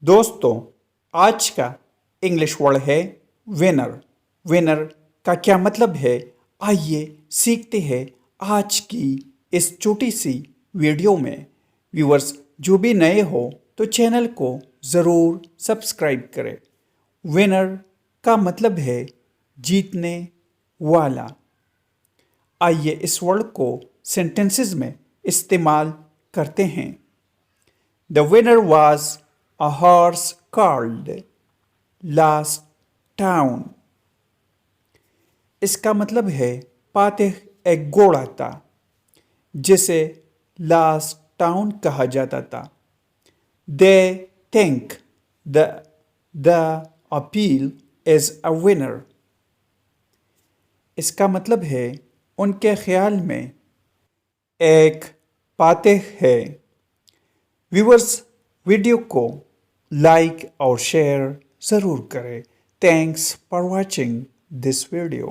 दोस्तों, आज का इंग्लिश वर्ड है विनर। विनर का क्या मतलब है, आइए सीखते हैं आज की इस छोटी सी वीडियो में। व्यूअर्स जो भी नए हो तो चैनल को ज़रूर सब्सक्राइब करें। विनर का मतलब है जीतने वाला। आइए इस वर्ड को सेंटेंसेस में इस्तेमाल करते हैं। The winner was a horse called last town। इसका मतलब है पातिह एक घोड़ा था जिसे लास्ट टाउन कहा जाता था। They think the appeal is a winner। इसका मतलब है उनके ख्याल में एक पातिह है। व्यूअर्स वीडियो को लाइक और शेयर ज़रूर करें। Thanks for watching this video.